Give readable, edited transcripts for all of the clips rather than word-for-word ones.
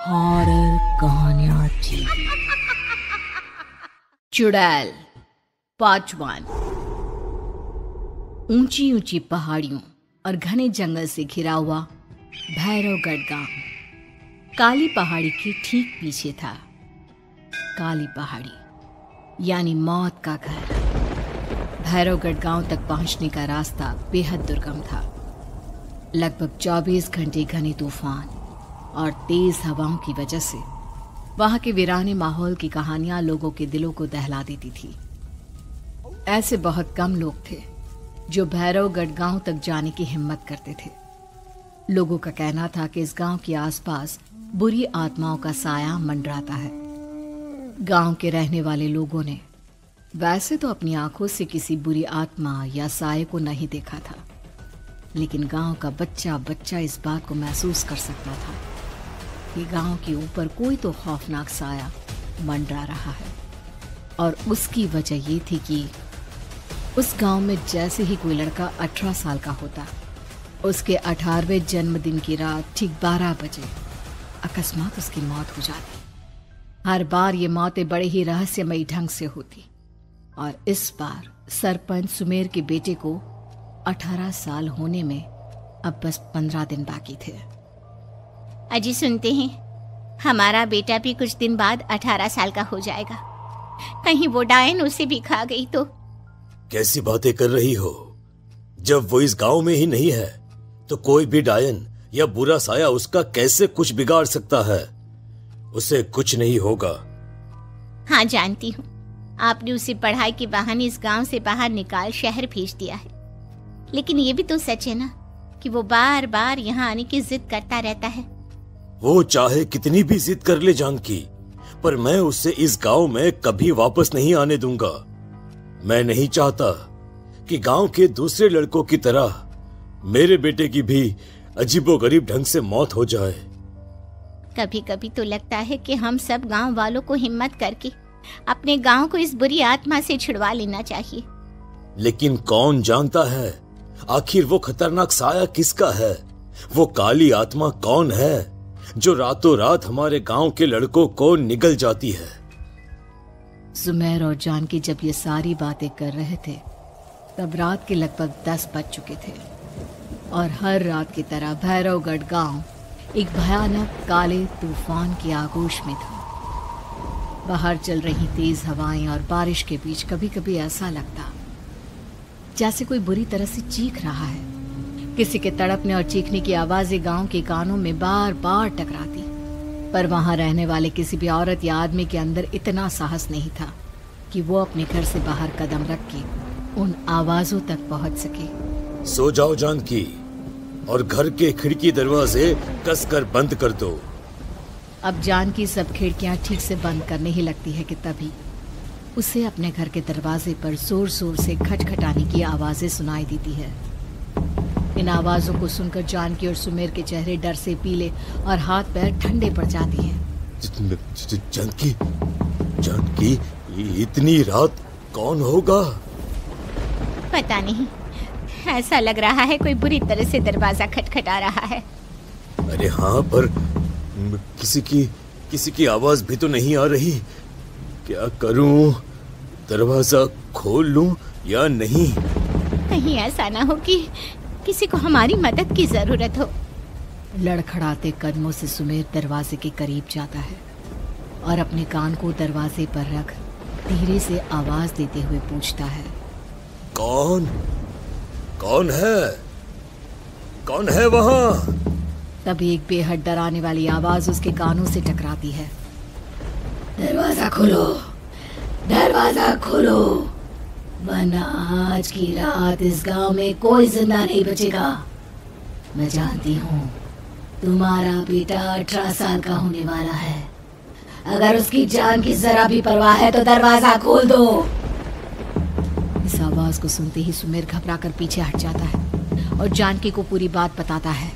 Horror कहानियां थी। चुड़ैल पार्ट 1। ऊंची ऊंची पहाड़ियों और घने जंगल से घिरा हुआ भैरवगढ़ गांव काली पहाड़ी के ठीक पीछे था। काली पहाड़ी यानी मौत का घर। भैरवगढ़ गांव तक पहुंचने का रास्ता बेहद दुर्गम था। लगभग 24 घंटे घने तूफान और तेज हवाओं की वजह से वहां के वीराने माहौल की कहानियां लोगों के दिलों को दहला देती थी। ऐसे बहुत कम लोग थे जो भैरवगढ़ गांव तक जाने की हिम्मत करते थे। लोगों का कहना था कि इस गांव के आसपास बुरी आत्माओं का साया मंडराता है। गांव के रहने वाले लोगों ने वैसे तो अपनी आंखों से किसी बुरी आत्मा या साये को नहीं देखा था, लेकिन गांव का बच्चा बच्चा इस बात को महसूस कर सकता था कि गांव के ऊपर कोई तो खौफनाक साया मंडरा रहा है। और उसकी वजह ये थी कि उस गांव में जैसे ही कोई लड़का 18 साल का होता, उसके 18वें जन्मदिन की रात ठीक 12 बजे अकस्मात उसकी मौत हो जाती। हर बार ये मौतें बड़े ही रहस्यमयी ढंग से होती और इस बार सरपंच सुमेर के बेटे को 18 साल होने में अब बस 15 दिन बाकी थे। अजी सुनते हैं, हमारा बेटा भी कुछ दिन बाद 18 साल का हो जाएगा। कहीं वो डायन उसे भी खा गई तो? कैसी बातें कर रही हो? जब वो इस गांव में ही नहीं है तो कोई भी डायन या बुरा साया उसका कैसे कुछ बिगाड़ सकता है? उसे कुछ नहीं होगा। हाँ जानती हूँ, आपने उसे पढ़ाई के बहाने इस गांव से बाहर निकाल शहर भेज दिया है, लेकिन ये भी तो सच है ना कि वो बार बार यहाँ आने की जिद करता रहता है। वो चाहे कितनी भी जिद कर ले जानकी, पर मैं उसे इस गांव में कभी वापस नहीं आने दूंगा। मैं नहीं चाहता कि गांव के दूसरे लड़कों की तरह मेरे बेटे की भी अजीबोगरीब ढंग से मौत हो जाए। कभी कभी तो लगता है कि हम सब गांव वालों को हिम्मत करके अपने गांव को इस बुरी आत्मा से छुड़वा लेना चाहिए। लेकिन कौन जानता है आखिर वो खतरनाक साया किसका है? वो काली आत्मा कौन है जो रातों रात हमारे गांव के लड़कों को निगल जाती है? सुमेर और जानकी जब ये सारी बातें कर रहे थे तब रात के लगभग 10 बज चुके थे और हर रात की तरह भैरवगढ़ गांव एक भयानक काले तूफान की आगोश में था। बाहर चल रही तेज हवाएं और बारिश के बीच कभी कभी ऐसा लगता जैसे कोई बुरी तरह से चीख रहा है। किसी के तड़पने और चीखने की आवाजें गांव के कानों में बार बार टकराती, पर वहां रहने वाले किसी भी औरत या आदमी के अंदर इतना साहस नहीं था कि वो अपने घर से बाहर कदम रख के उन आवाजों तक पहुंच सके। सो जाओ जानकी और घर के खिड़की दरवाजे कसकर बंद कर दो। अब जानकी सब खिड़कियां ठीक से बंद करने ही लगती है कि तभी उसे अपने घर के दरवाजे पर जोर जोर से खटखटाने की आवाजें सुनाई देती है। इन आवाजों को सुनकर जानकी और सुमेर के चेहरे डर से पीले और हाथ पैर ठंडे पड़ जाते हैं। जानकी, जानकी, इतनी रात कौन होगा? पता नहीं, ऐसा लग रहा है कोई बुरी तरह से दरवाजा खटखटा रहा है। अरे हाँ, पर किसी की आवाज भी तो नहीं आ रही। क्या करूं? दरवाजा खोल लूं या नहीं? कहीं ऐसा ना हो कि किसी को हमारी मदद की जरूरत हो। लड़खड़ाते कदमों से सुमेर दरवाजे के करीब जाता है और अपने कान को दरवाजे पर रख धीरे से आवाज देते हुए पूछता है, कौन है? कौन है वहां? तभी एक बेहद डराने वाली आवाज उसके कानों से टकराती है। दरवाजा खोलो, दरवाजा खोलो, वरना आज की रात इस गांव में कोई जिंदा नहीं बचेगा। मैं जानती हूँ तुम्हारा बेटा 18 साल का होने वाला है। अगर उसकी जान की जरा भी परवाह है तो दरवाजा खोल दो। इस आवाज को सुनते ही सुमेर घबराकर पीछे हट जाता है और जानकी को पूरी बात बताता है।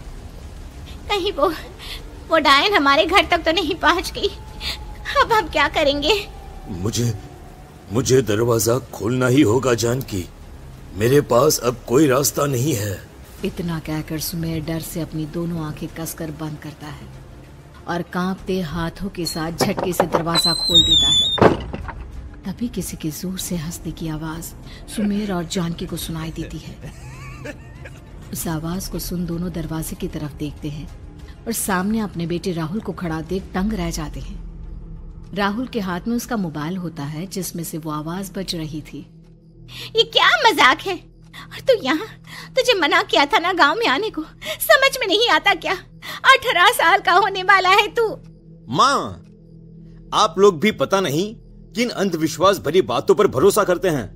कहीं वो डायन हमारे घर तक तो नहीं पहुंच गई? अब हम क्या करेंगे? मुझे दरवाजा खोलना ही होगा जानकी। मेरे पास अब कोई रास्ता नहीं है। इतना कहकर सुमेर डर से अपनी दोनों आंखें कसकर बंद करता है और कांपते हाथों के साथ झटके से दरवाजा खोल देता है। तभी किसी के जोर से हंसने की आवाज सुमेर और जानकी को सुनाई देती है। उस आवाज को सुन दोनों दरवाजे की तरफ देखते हैं और सामने अपने बेटे राहुल को खड़ा देख दंग रह जाते हैं। राहुल के हाथ में उसका मोबाइल होता है जिसमें से वो आवाज बज रही थी। ये क्या मजाक है? और तू यहाँ, तुझे मना किया था ना गांव में आने को, समझ में नहीं आता क्या? 18 साल का होने वाला है तू। माँ, आप लोग भी पता नहीं किन अंधविश्वास भरी बातों पर भरोसा करते हैं।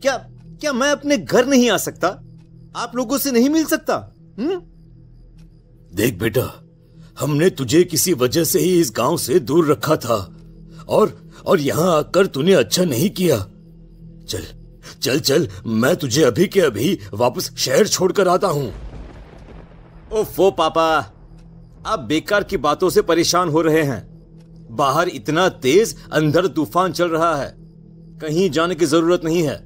क्या मैं अपने घर नहीं आ सकता? आप लोगों से नहीं मिल सकता? देख बेटा, हमने तुझे किसी वजह से ही इस गांव से दूर रखा था और यहाँ आकर तूने अच्छा नहीं किया। चल चल चल, मैं तुझे अभी के अभी वापस शहर छोड़कर आता हूँ। ओफो पापा, आप बेकार की बातों से परेशान हो रहे हैं। बाहर इतना तेज अंधड़ तूफान चल रहा है, कहीं जाने की जरूरत नहीं है।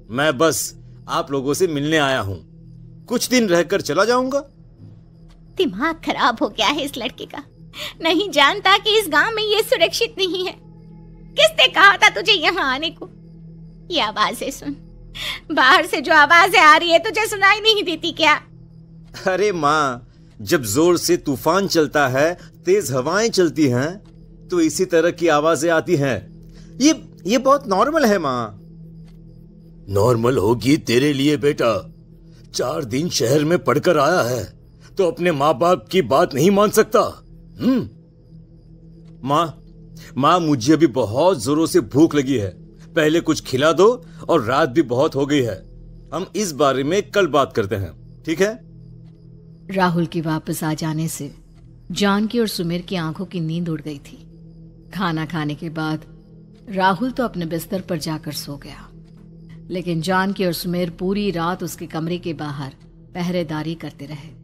मैं बस आप लोगों से मिलने आया हूँ, कुछ दिन रहकर चला जाऊंगा। दिमाग खराब हो गया है इस लड़के का, नहीं जानता कि इस गांव में ये सुरक्षित नहीं है। किसने कहा था तुझे यहाँ आने को? ये आवाजें सुन, बाहर से जो आवाजें आ रही है तुझे सुनाई नहीं देती क्या? अरे माँ, जब जोर से तूफान चलता है, तेज हवाएं चलती हैं, तो इसी तरह की आवाजें आती हैं। ये बहुत नॉर्मल है माँ। नॉर्मल होगी तेरे लिए बेटा। 4 दिन शहर में पढ़कर आया है तो अपने माँ बाप की बात नहीं मान सकता। माँ, मुझे अभी बहुत जोरों से भूख लगी है, पहले कुछ खिला दो, और रात भी बहुत हो गई है। हम इस बारे में कल बात करते हैं, ठीक है? राहुल के वापस आ जाने से जानकी और सुमेर की आंखों की नींद उड़ गई थी। खाना खाने के बाद राहुल तो अपने बिस्तर पर जाकर सो गया, लेकिन जानकी और सुमेर पूरी रात उसके कमरे के बाहर पहरेदारी करते रहे।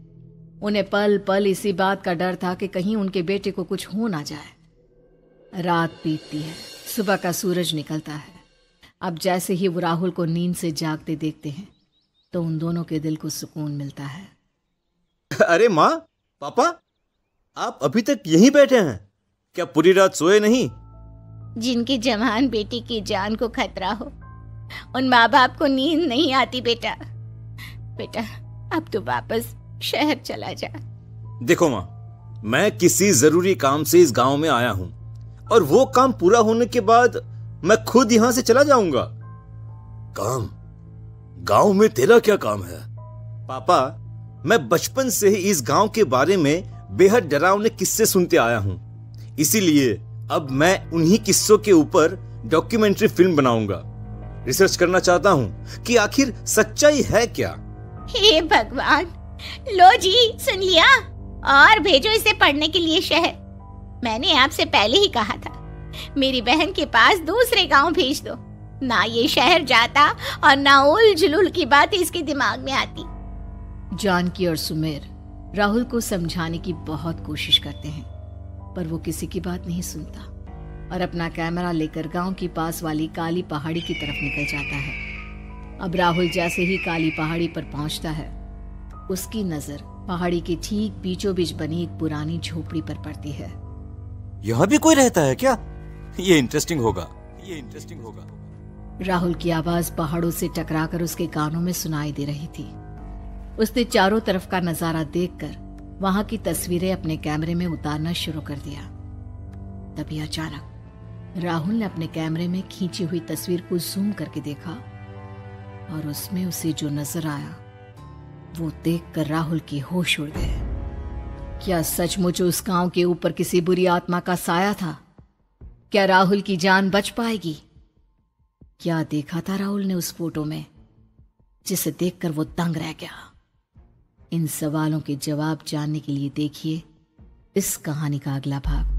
उन्हें पल पल इसी बात का डर था कि कहीं उनके बेटे को कुछ हो ना जाए। रात बीतती है, सुबह का सूरज निकलता है। अब जैसे ही वो राहुल को नींद से जागते देखते हैं तो उन दोनों के दिल को सुकून मिलता है। अरे माँ, पापा, आप अभी तक यहीं बैठे हैं क्या? पूरी रात सोए नहीं? जिनकी जवान बेटी की जान को खतरा हो, उन माँ बाप को नींद नहीं आती बेटा। अब तो वापस शहर चला जा। देखो माँ, मैं किसी जरूरी काम से इस गांव में आया हूँ, और वो काम पूरा होने के बाद मैं खुद यहाँ से चला जाऊंगा। काम? गांव में तेरा क्या काम है? पापा, मैं बचपन से ही इस गांव के बारे में बेहद डरावने किस्से सुनते आया हूँ, इसीलिए अब मैं उन्हीं किस्सों के ऊपर डॉक्यूमेंट्री फिल्म बनाऊंगा। रिसर्च करना चाहता हूँ कि आखिर सच्चाई है क्या। हे भगवान, लो जी, सुन लिया, और भेजो इसे पढ़ने के लिए शहर। मैंने आपसे पहले ही कहा था, मेरी बहन के पास दूसरे गांव भेज दो। ना ये शहर जाता और ना उल जुलूल की बात इसके दिमाग में आती। जानकी और सुमेर राहुल को समझाने की बहुत कोशिश करते हैं, पर वो किसी की बात नहीं सुनता और अपना कैमरा लेकर गांव की पास वाली काली पहाड़ी की तरफ निकल जाता है। अब राहुल जैसे ही काली पहाड़ी पर पहुंचता है, उसकी नजर पहाड़ी के ठीक बीचों बीच बनी एक पुरानी झोपड़ी पर पड़ती है। यहाँ भी कोई रहता है क्या? ये इंटरेस्टिंग होगा। राहुल की आवाज पहाड़ों से टकराकर उसके कानों में सुनाई दे रही थी। उसने चारों तरफ का नजारा देखकर वहां की तस्वीरें अपने कैमरे में उतारना शुरू कर दिया। तभी अचानक राहुल ने अपने कैमरे में खींची हुई तस्वीर को जूम करके देखा, और उसमें उसे जो नजर आया वो देखकर राहुल के होश उड़ गए। क्या सचमुच उस गांव के ऊपर किसी बुरी आत्मा का साया था? क्या राहुल की जान बच पाएगी? क्या देखा था राहुल ने उस फोटो में जिसे देखकर वो दंग रह गया? इन सवालों के जवाब जानने के लिए देखिए इस कहानी का अगला भाग।